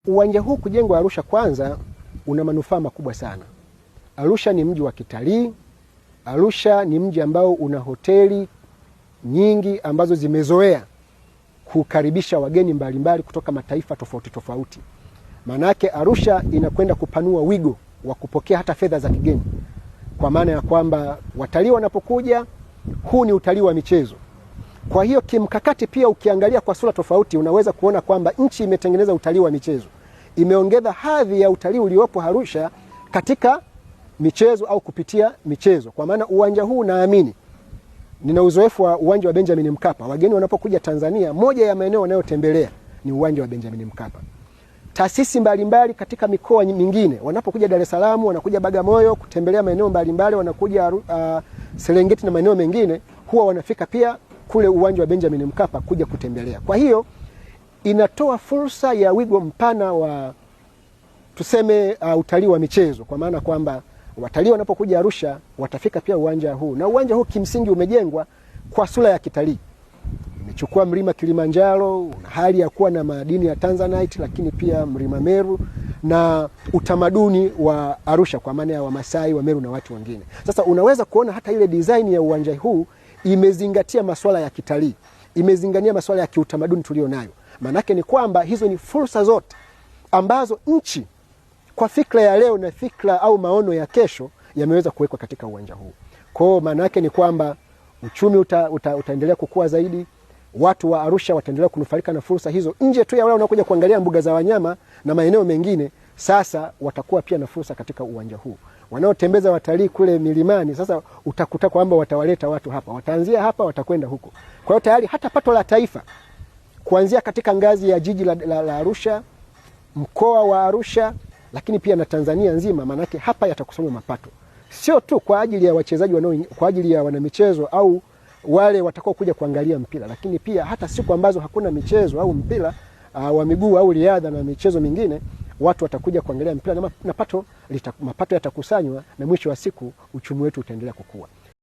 Uwanja huu kujengwa Arusha kwanza una manufaa makubwa sana. Arusha ni mji wa kitalii. Arusha ni mji ambao una hoteli nyingi ambazo zimezoea kukaribisha wageni mbalimbali kutoka mataifa tofauti tofauti. Manake Arusha inakwenda kupanua wigo wa kupokea hata fedha za kigeni. Kwa maana ya kwamba watalii wanapokuja, huu ni utalii wa michezo. Kwa hiyo kimkakati pia ukiangalia kwa sura tofauti unaweza kuona kwamba nchi imetengeneza utalii wa michezo. Imeongeza hadhi ya utalii uliopo Arusha katika michezo au kupitia michezo. Kwa maana uwanja huu naamini, nina uzoefu wa uwanja wa Benjamin Mkapa. Wageni wanapokuja Tanzania, moja ya maeneo wanayotembelea ni uwanja wa Benjamin Mkapa. Taasisi mbalimbali katika mikoa mingine wanapokuja Dar es Salaam, wanakuja Bagamoyo kutembelea maeneo mbalimbali, wanakuja Serengeti na maeneo mengine, huwa wanafika pia kule uwanja wa Benjamin Mkapa kuja kutembelea. Kwa hiyo inatoa fursa ya wigo mpana wa tuseme utalii wa michezo, kwa maana kwamba watalii wanapokuja Arusha watafika pia uwanja huu. Na uwanja huu kimsingi umejengwa kwa sura ya kitalii. Umechukua mlima Kilimanjaro, hali ya kuwa na madini ya Tanzanite, lakini pia mlima Meru na utamaduni wa Arusha kwa maana ya Wamasai, Wameru na watu wengine. Sasa unaweza kuona hata ile design ya uwanja huu imezingatia masuala ya kitalii, imezingatia masuala ya kiutamaduni tulionayo. Manake ni kwamba hizo ni fursa zote ambazo nchi kwa fikra ya leo na fikra au maono ya kesho yameweza kuwekwa katika uwanja huu. Kwa manake ni kwamba uchumi utaendelea kukua zaidi, watu wa Arusha wataendelea kunufaika na fursa hizo. Nje tu ya wale wanaokuja kuangalia mbuga za wanyama na maeneo mengine, sasa watakuwa pia na fursa katika uwanja huu. Wanaotembeza watalii kule milimani, sasa utakuta kwamba watawaleta watu hapa, wataanzia hapa watakwenda huko. Kwa hiyo tayari hata pato la taifa kuanzia katika ngazi ya jiji la Arusha, mkoa wa Arusha, lakini pia na Tanzania nzima, manake hapa yatakusanywa mapato. Sio tu kwa ajili ya wachezaji kwa ajili ya wanamichezo au wale watakao kuja kuangalia mpira, lakini pia hata siku ambazo hakuna michezo au mpira wa miguu au riadha na michezo mingine, watu watakuja kuangalia mpira na mapato yatakusanywa, na mwisho wa siku uchumi wetu utaendelea kukua.